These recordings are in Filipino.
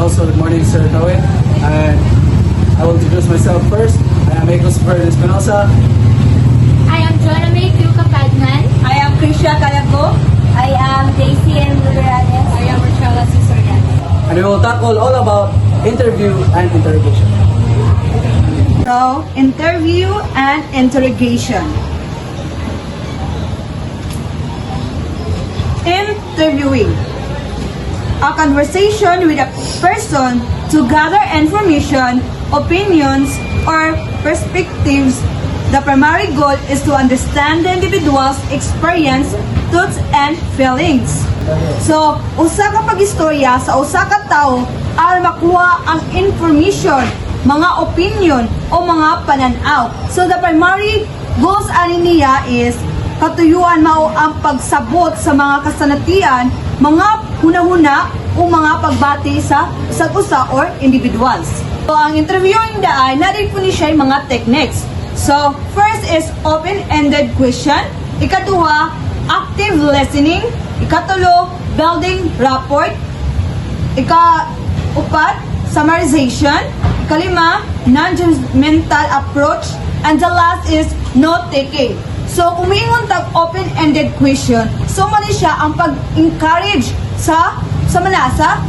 also good morning, Sir Tawin. And I will introduce myself first. I am Christopher Espinosa. I am Joanna May Kapadman. I am Krisha Calago. I am JCM Luberanes. I am Rochella Cesarian. And we will tackle all about interview and interrogation. So, interview and interrogation. Interviewing. A conversation with a person to gather information, opinions, or perspectives. The primary goal is to understand the individual's experience, thoughts, and feelings. So, usa ka pag-istorya sa usa ka tawo aron makuha ang information, mga opinion, o mga pananaw. So, the primary goals ani niya is katuyuan mao ang pagsabot sa mga kasanatian, mga hunahuna o mga pagbati sa usag-usa or individuals. So, ang interviewing daan, narin po ni siya yung mga techniques. So, first is open-ended question. Ikaduha, active listening. Ikatulo, building rapport. Ikaupat, summarization. Ikalima, non-judgmental approach. And the last is note-taking. So, kung maingon tag open-ended question, so man siya ang pag-encourage sa manasa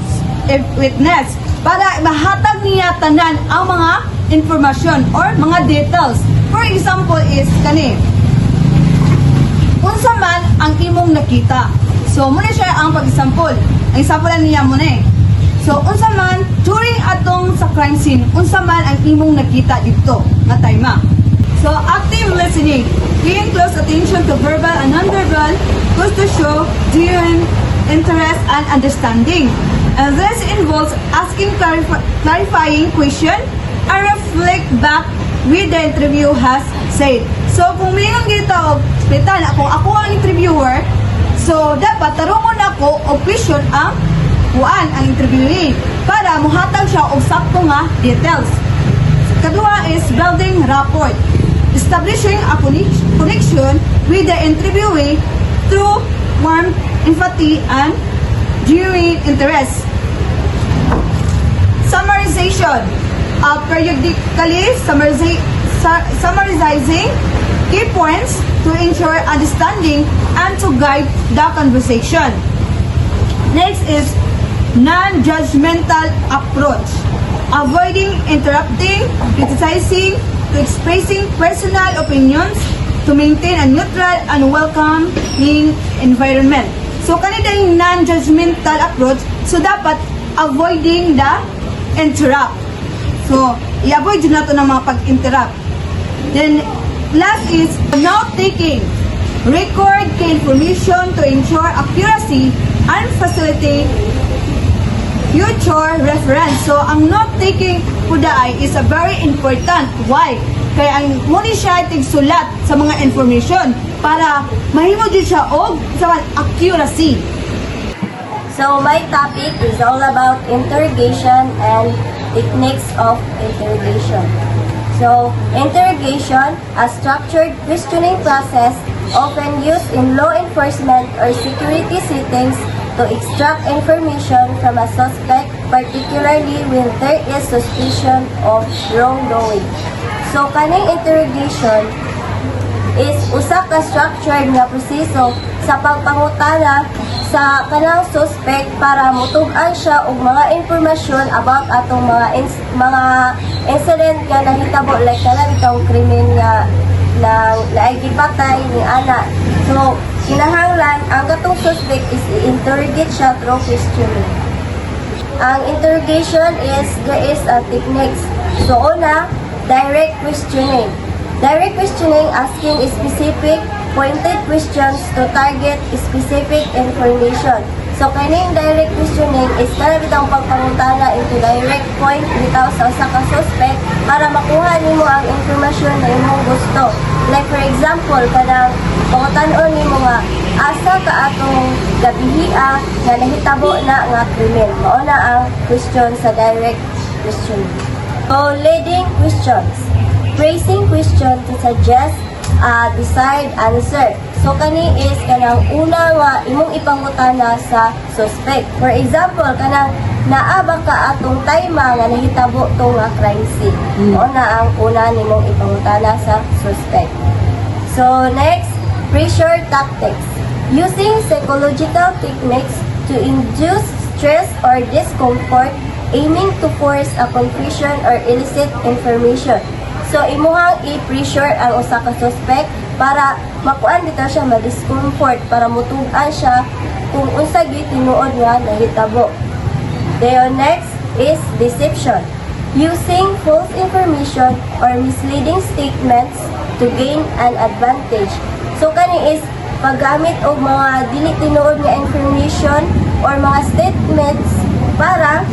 witness para mahatag niya tanan ang mga information or mga details. For example is kani unsa man ang imong nakita. So muna siya ang pag-example. Ang example niya muna eh. So unsa man during atong sa crime scene, unsa man ang imong nakita dito nga time. So active listening, paying close attention to verbal and non-verbal goes to show genuine interest and understanding. And this involves asking clarifying question and reflect back with the interview has said. So, kung mayroon dito, spitan, ako ang interviewer, so, dapat tarungon ako o question ang interviewee para muhatag siya og sakto nga details. Kadua is building rapport, establishing a connection with the interviewee through warmth, empathy, and genuine interest. Summarization, periodically summarizing key points to ensure understanding and to guide the conversation. Next is non-judgmental approach, avoiding interrupting, criticizing, to expressing personal opinions, to maintain a neutral and welcoming environment. So, kanina yung non-judgmental approach, so dapat avoiding the interrupt. So, i-avoid yun nato ng mga pag-interrupt. Then, last is note-taking. Record key information to ensure accuracy and facilitate future reference. So, ang note-taking po daay is a very important. Why? Kaya ang muna siya tigsulat sa mga information para mahimo din siya og sa accuracy. So my topic is all about interrogation and techniques of interrogation. So interrogation, a structured questioning process often used in law enforcement or security settings to extract information from a suspect, particularly when there is suspicion of wrongdoing. So kaning interrogation is usa ka structured nga proseso sa pagpangutana sa kanang suspect para mutug-an siya og mga informasyon about atong mga incident nga nahitabo, like kanang itong krimen nga naigipatay ni ana. So kinahanglan ang katong suspect is i-interrogate siya through questioning. Ang interrogation is there is a techniques. So una, direct questioning. Direct questioning, asking specific, pointed questions to target specific information. So, kaning direct questioning is kanang pagpangutana into direct point bitaw sa usa ka suspect para makuha nimo ang informasyon na imong gusto. Like for example, kanang pangutan-on nimo nga asa ka atong gabihia nga nahitabo na nga krimen. Mao na ang question sa direct questioning. So, leading questions. Phrasing question to suggest desired answer. So kani is kanang una nga imong ipangutana sa suspect. For example, kanang naa ba ka atong tayma nga nahitabo tong nga crime scene. Mao na ang una nimong ipangutana sa suspect. So next, pressure tactics. Using psychological techniques to induce stress or discomfort, aiming to force a confession or elicit information. So imuhang i-pressure ang usa ka suspect para makuan dito siya ma-discomfort, para mutugan siya kung unsa gyud tinuod nga nahitabo. Then next is deception. Using false information or misleading statements to gain an advantage. So kani is paggamit og mga dili tinuod nga information or mga statements para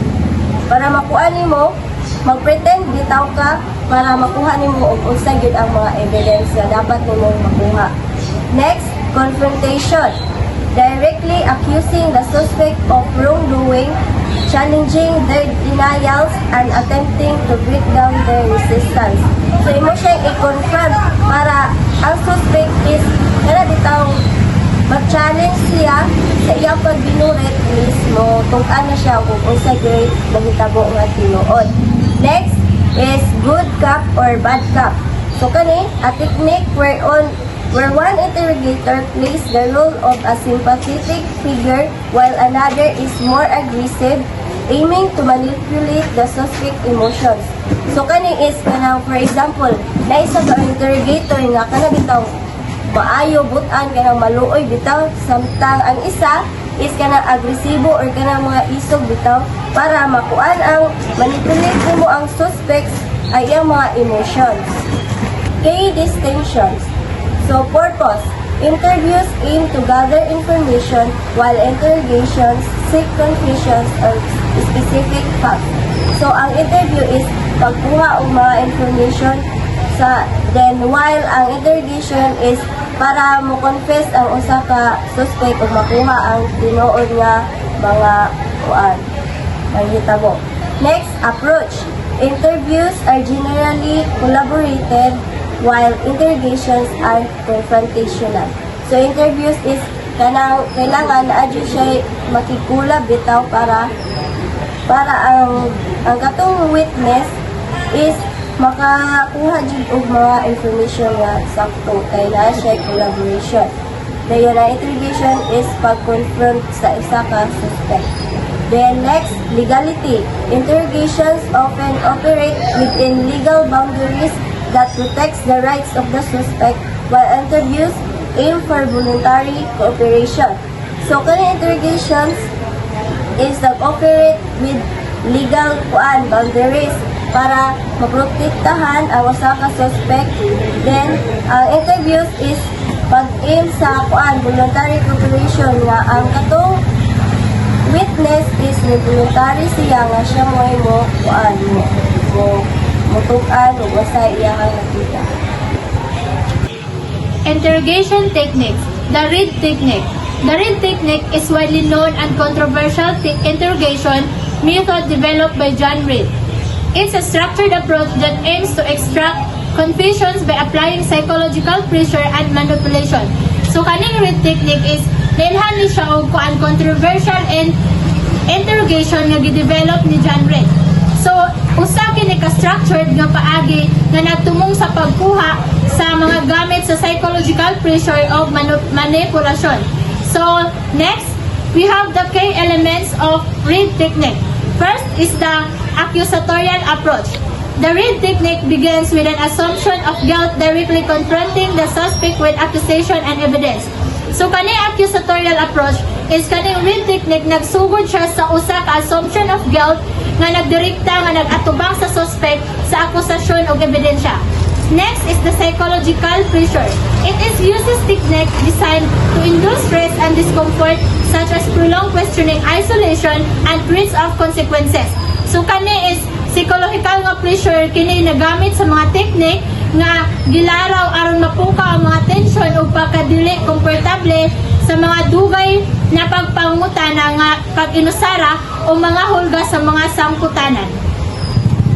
makuha nimo, mag-pretend bitaw ka para makuha nimo og unsa gyud ang mga evidence nga dapat nimo makuha. Next, confrontation. Directly accusing the suspect of wrongdoing, challenging their denials, and attempting to break down their resistance. So imo siya i-confront para ang suspect is kana bitaw mag-challenge siya sa iyang pagbinuret mismo, tungkan na siya kung unsa gyud nahitabo nga tinuod. Next is good cop or bad cop. So kani a technique where one interrogator plays the role of a sympathetic figure while another is more aggressive, aiming to manipulate the suspect emotions. So kani is kanang for example, na isa ka interrogator nga kana bitaw maayo butan kanang maluoy bitaw, samtang ang isa is kanang agresibo or kanang mga isog bitaw para makuan ang manipulate mo ang suspects ay ang mga emotions. Key distinctions. So purpose. Interviews aim to gather information while interrogations seek confessions or specific facts. So ang interview is pagkuha og mga information then while ang interrogation is para mo confess ang usa ka suspect ug makuha ang tinuod nga mga mahitabo. Next, approach. Interviews are generally collaborative while interrogations are confrontational. So interviews is kailangan na adyo siya makikula bitaw para ang katong witness is makakuha jud og mga information nga sakto kay na siya collaboration. Dayon ang interrogation is pag-confront sa isa ka suspect. Then next, legality. Interrogations often operate within legal boundaries that protects the rights of the suspect, while interviews aim for voluntary cooperation. So kani interrogations is operate with legal boundaries para maprotektahan ang usa ka suspect. Then interviews is pag-aim sa voluntary cooperation nga ang katong witness is voluntary siya nga siya mo mutukan o basta iyang nakita. Interrogation techniques. The read technique. The read technique is widely known and controversial interrogation method developed by John Reed. It's a structured approach that aims to extract confessions by applying psychological pressure and manipulation. So kaning read technique is nilhan ni siya og controversial and interrogation nga gidevelop ni John Reed. So usa kini ka structured nga paagi nga nagtumong sa pagkuha sa mga gamit sa psychological pressure o manipulation. So next, we have the key elements of read technique. First is the accusatorial approach. The read technique begins with an assumption of guilt directly confronting the suspect with accusation and evidence. So kani accusatorial approach is kaning read technique nagsugod siya sa usa ka assumption of guilt nga nagdirekta nga nagatubang sa suspect sa akusasyon o ebidensya. Next is the psychological pressure. It is uses technique designed to induce stress and discomfort such as prolonged questioning, isolation, and threats of consequences. So kani is psychological nga pressure kini nagamit sa mga technique nga gilaraw aron mapukaw ang mga tensyon o pagkadili komportable sa mga dugay na pagpangutana nga pag-inusara o mga hulga sa mga sangkutanan.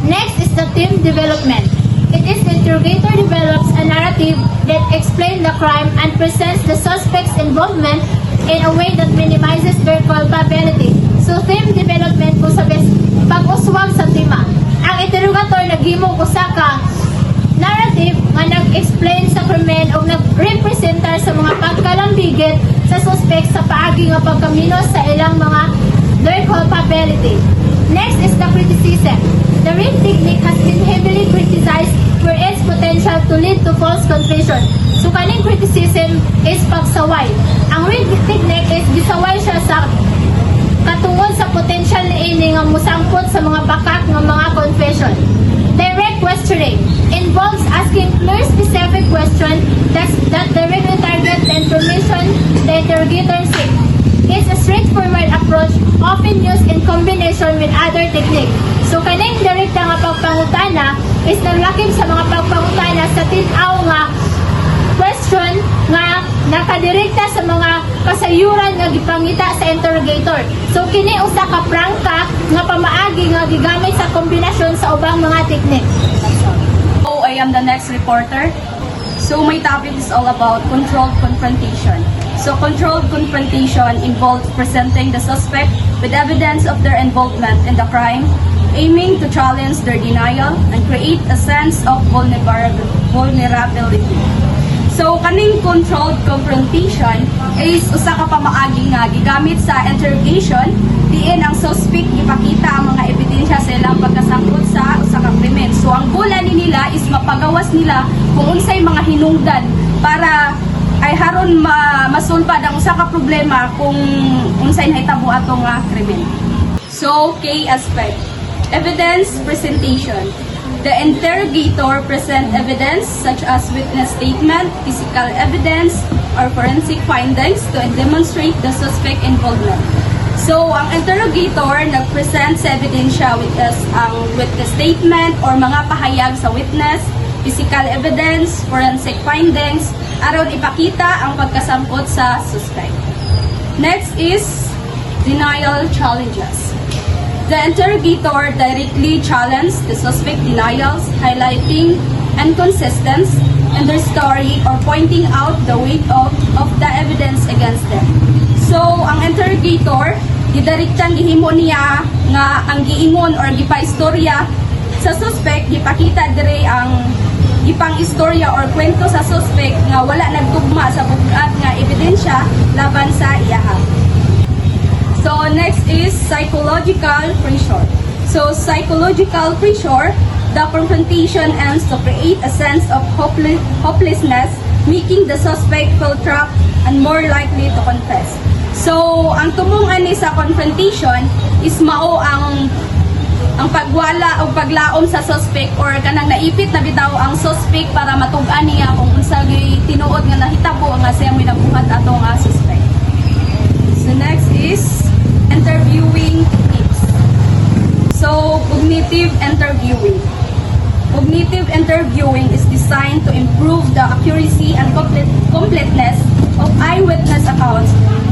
Next is the team development. It is interrogator develops a narrative that explains the crime and presents the suspect's involvement in a way that minimizes their culpability. So, theme development ko sa pag-uswag sa tema. Ang interrogator naghimo ko sa narrative nga nag-explain sa krimen o nag-representa sa mga pagkalambigit sa suspect sa paagi nga pagkaminos sa ilang mga their culpability. Next is the criticism. The read technique has been heavily criticized for its potential to lead to false confession. So kaning criticism is pagsaway. Ang read technique is gisaway siya sa katungod sa potential ini nga musangkot sa mga bakat nga mga confession. Direct questioning involves asking clear specific questions that directly target the information the interrogator seeks. It's a straightforward approach often used in combination with other techniques. So kaning direkta nga pagpangutana is naglakip sa mga pagpangutana sa tin-aw nga question nga nakadirekta sa mga kasayuran nga gipangita sa interrogator. So kini usa ka prangka nga pamaagi nga gigamit sa kombinasyon sa ubang mga teknik. So I am the next reporter. So my topic is all about controlled confrontation. So controlled confrontation involves presenting the suspect with evidence of their involvement in the crime, aiming to challenge their denial and create a sense of vulnerability. So kaning controlled confrontation is usa ka pamaagi nga gigamit sa interrogation diin ang suspect ipakita ang mga ebidensya sa ilang pagkasangkot sa usa ka krimen. So ang goal nila is mapagawas nila kung unsay mga hinungdan para ay haron masulbad ang usa ka problema kung unsay nahitabo atong krimen. So key aspect, evidence presentation. The interrogator present evidence such as witness statement, physical evidence, or forensic findings to demonstrate the suspect involvement. So, ang interrogator nag-present sa ebidensya ang witness statement or mga pahayag sa witness, physical evidence, forensic findings, aron ipakita ang pagkasangkot sa suspect. Next is denial challenges. The interrogator directly challenged the suspect denials, highlighting inconsistency in their story or pointing out the weight of the evidence against them. So, ang interrogator, gidaritang gihimo niya nga ang giingon or gipaistorya sa suspect, gipakita dire ang gipang istorya or kwento sa suspect nga wala nagtugma sa bugat nga ebidensya laban sa iyaha. So next is psychological pressure. So psychological pressure, the confrontation aims to create a sense of hopelessness, making the suspect feel trapped and more likely to confess. So ang tumungan ni sa confrontation is mao ang pagwala o paglaom sa suspect or kanang naipit na bitaw ang suspect para matug-an niya kung unsa gyud tinuod nga nahitabo nga siyang minabuhat ato nga suspect. So next is interviewing techniques. So cognitive interviewing. Cognitive interviewing is designed to improve the accuracy and completeness of eyewitness accounts.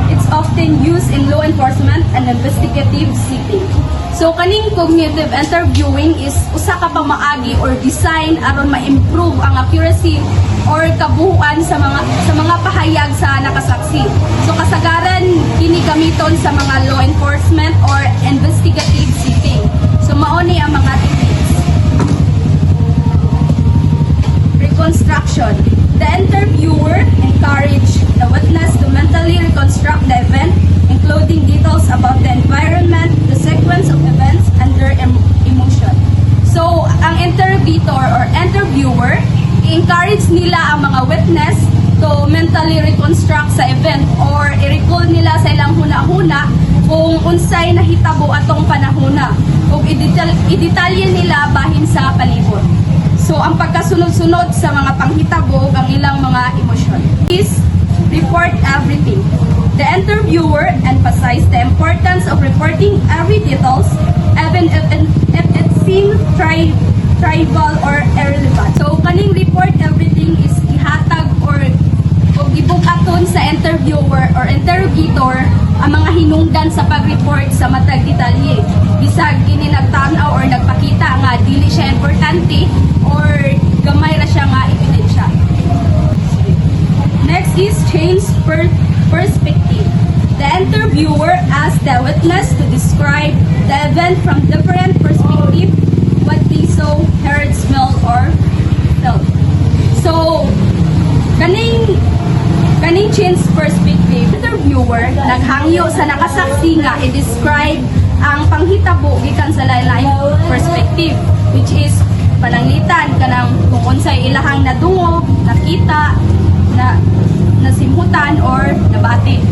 It's often used in law enforcement and investigative setting. So kaning cognitive interviewing is usa ka pamaagi or design aron ma-improve ang accuracy or kabuuan sa mga pahayag sa nakasaksi. So kasagaran kini gamiton sa mga law enforcement or investigative setting. So mao ni ang mga techniques. Reconstruction. The interviewer encouraged the witness to mentally reconstruct the event, including details about the environment, the sequence of events, and their emotion. So, ang interrogator or interviewer, i-encourage nila ang mga witness to mentally reconstruct sa event or i-recall nila sa ilang huna-huna kung unsay nahitabo atong panahuna ug i-detalye nila bahin sa palibot. So, ang pagkasunod-sunod sa mga panghitabo ang ilang mga emosyon is report everything. The interviewer emphasized the importance of reporting every details, even if it seems trivial or irrelevant. So, kaning report everything is ihatag or gibukaton sa interviewer or interrogator ang mga hinungdan sa pag-report sa matag detalye. Bisag kini nagtanaw or nagpakita nga dili siya importante or gamay ra siya nga ebidensya. Next is change perspective. The interviewer asks the witness to describe the event from different perspective, what they saw, heard, smelled, or felt. So, kaning change perspective, interviewer naghangyo sa nakasaksi nga i-describe ang panghitabo gikan sa lain-laing perspective, which is pananglitan kanang kung unsay ilahang nadungog, nakita, nasimhutan or nabati.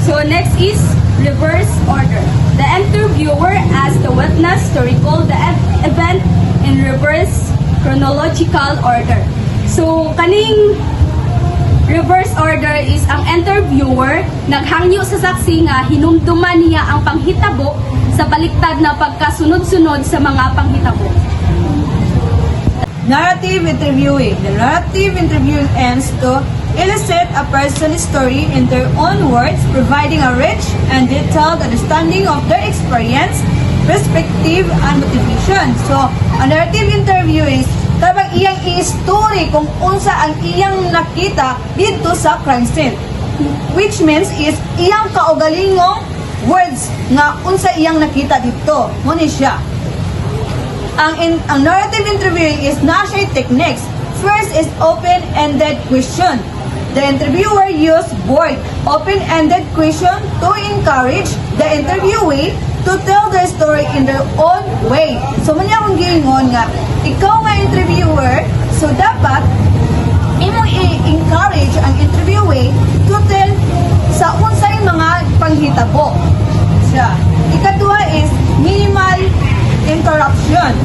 So next is reverse order. The interviewer asks the witness to recall the event in reverse chronological order. So kaning reverse order is ang interviewer naghangyo sa saksi nga hinumduman niya ang panghitabo sa baliktad na pagkasunod-sunod sa mga panghitabo. Narrative interviewing. The narrative interviewing aims to elicit a person's story in their own words, providing a rich and detailed understanding of their experience, perspective, and motivation. So, a narrative interview is tabang iyang i-story kung unsa ang iyang nakita dito sa crime scene. Which means is iyang kaugalingong words nga unsa iyang nakita dito. Muna siya. Ang narrative interviewing is na siya techniques. First is open-ended question. The interviewer used bold, open-ended question to encourage the interviewee to tell their story in their own way. So, muna akong giingon nga, ikaw nga interviewer, so dapat imong i-encourage ang interviewee to tell sa unsay mga panghitabo. Siya. Ikaduha is minimal interruption.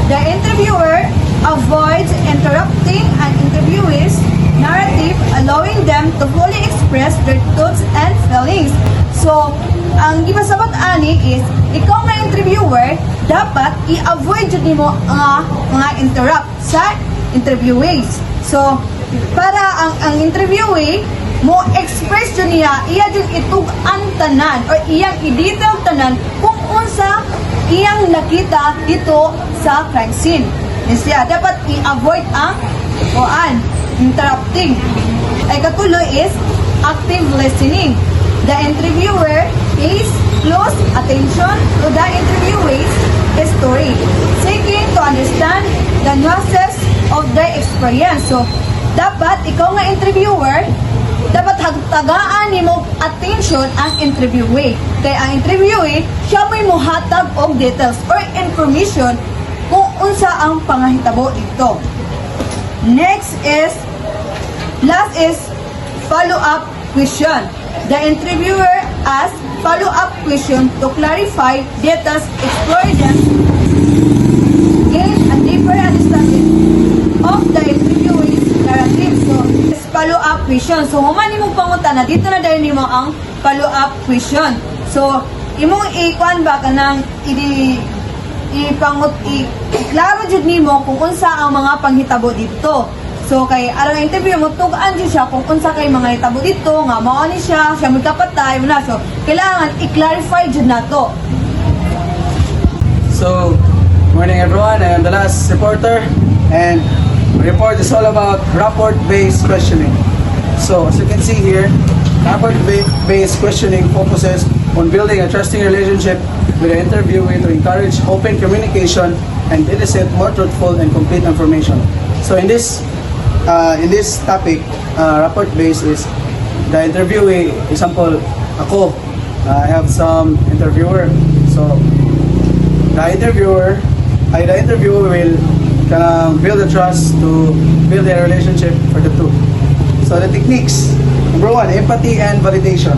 The interviewer avoids interrupting an interviewee's narrative, allowing them to fully express their thoughts and feelings. So, ang gipasabot ani is, ikaw nga interviewer, dapat i-avoid jud nimo ang mga interrupt sa interviewees. So, para ang interviewee mo express jud niya, iya jud itug-an tanan or iyang i-detail tanan kung unsa iyang nakita dito sa crime scene. Siya dapat i-avoid ang interrupting. Ay katuloy is active listening. The interviewer pays close attention to the interviewee's story, seeking to understand the nuances of their experience. So, dapat ikaw nga interviewer, dapat hagtagaan nimo attention ang interviewee. Kaya ang interviewee, siya may muhatag og details or information kung unsa ang pangahitabo dito. Last is follow-up question. The interviewer asks follow-up question to clarify details, explore them, gain a deeper understanding of the interviewee's narrative. So, follow-up question. So, human imong pangutan na dito na dahil nimo ang follow-up question. So, imong ikuan ba kanang iklaro jud nimo kung unsa ang mga panghitabo dito. So kay arang interview mo tugaan jud siya kung unsa kay mga hitabo dito nga mao ni siya magkapatay na. So kailangan i-clarify jud nato. So, morning everyone. I am the last reporter, and the report is all about rapport-based questioning. So, as you can see here, rapport-based questioning focuses on building a trusting relationship with the interviewee to encourage open communication and elicit more truthful and complete information. So, in this topic, rapport-based is the interviewee. Example, ako, I have some interviewer. So, the interviewer will build a trust to build a relationship for the two. So the techniques, number one, empathy and validation.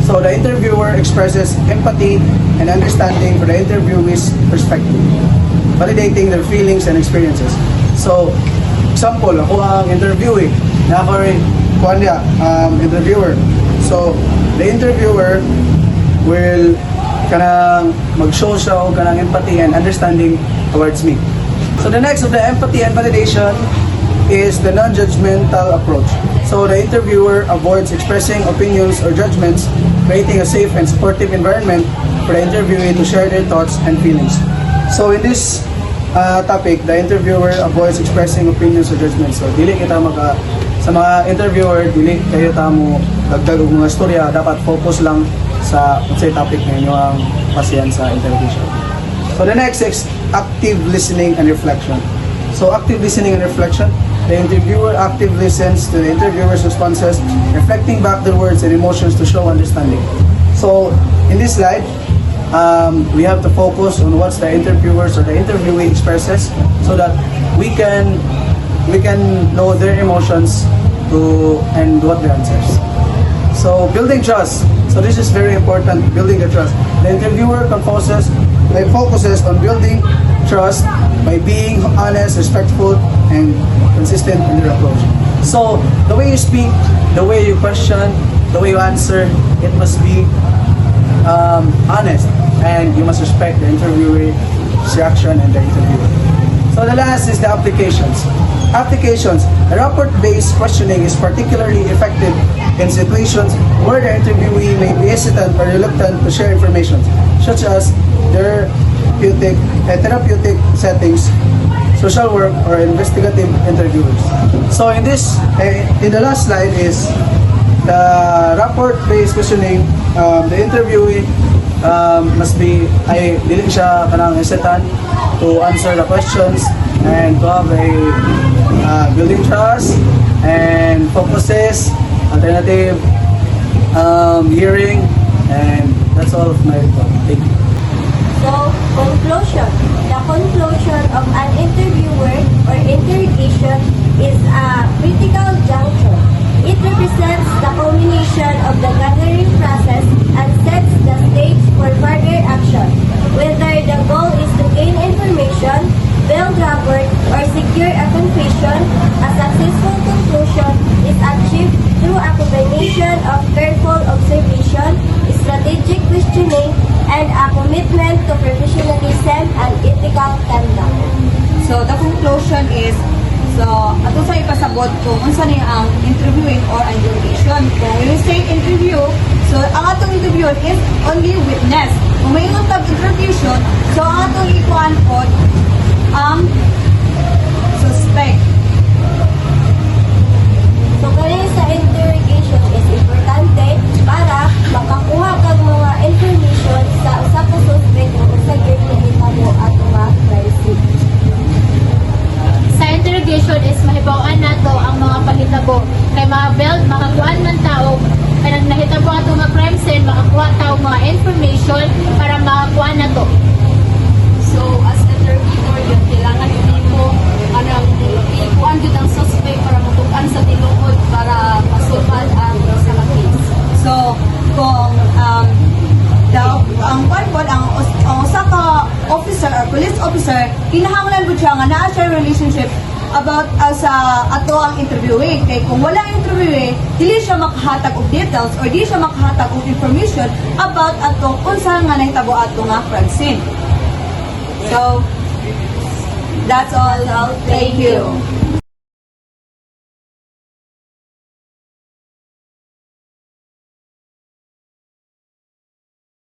So the interviewer expresses empathy and understanding for the interviewee's perspective, validating their feelings and experiences. So, example, ako ang interviewee, na ako rin, interviewer. So, the interviewer will mag-show siya o kanang empathy and understanding towards me. So the next of the empathy and validation is the non-judgmental approach. So the interviewer avoids expressing opinions or judgments, creating a safe and supportive environment for the interviewee to share their thoughts and feelings. So in this topic, the interviewer avoids expressing opinions or judgments. So dili kita sa mga interviewer, dili kayo ta mo dagdag og mga storya, dapat focus lang sa unsay topic ninyo ang pasiyan sa interrogation. So the next is active listening and reflection. So active listening and reflection, the interviewer active listens to the interviewer's responses, reflecting back their words and emotions to show understanding. So in this slide, we have to focus on what the interviewers or the interviewee expresses, so that we can know their emotions and what their answers. So building trust. So this is very important, building the trust. The interviewer focuses on building trust by being honest, respectful, and consistent in their approach. So the way you speak, the way you question, the way you answer, it must be honest, and you must respect the interviewee's reaction and the interviewer. So the last is the applications. The rapport-based questioning is particularly effective in situations where the interviewee may be hesitant or reluctant to share information, such as therapeutic settings, social work, or investigative interviewers. So in the last slide is the rapport-based questioning. The interviewee must be dili siya kanang hesitant to answer the questions and to have a building trust and focuses, alternative hearing, and that's all of my report. Thank you. So, conclusion. The conclusion of an interviewer or interrogation is a critical juncture. It represents the culmination of the gathering process and sets the stage for further action. Whether the goal is to gain information, build rapport, or secure a confession, a successful conclusion is achieved through a combination of careful observation, strategic questioning, and a commitment to professionalism and ethical conduct. So the conclusion is, ato sa ipasabot kung unsa ni ang interviewing or interrogation. Kung when we say interview, so ang atong interviewer is only witness. Kung may tab interrogation, so ang atong ikuan po ang suspect. So, ganun sa interrogation is importante para makakuha kag mga information sa usa ka suspect o sa gyud nahitabo ato nga crime scene. Sa interrogation is mahibaw-an nato ang mga pahitabo. Kay build makakuan man tao kay nahitabo ato nga crime scene, makakuha tao mga information para makakuan nato. So, as interviewer, yun, kailangan hindi mo ikuan yun ang suspect para matukan sa tinuod para masulbad ang sa case. So kung ang kwanpod ang usa ka officer or police officer, kinahanglan po siya nga naa siya relationship about sa ato ang interviewee. Kay kung wala interviewee, dili siya makahatag og details or di siya makahatag og information about ato unsa nga nahitabo ato nga crime scene. So that's all. Thank you.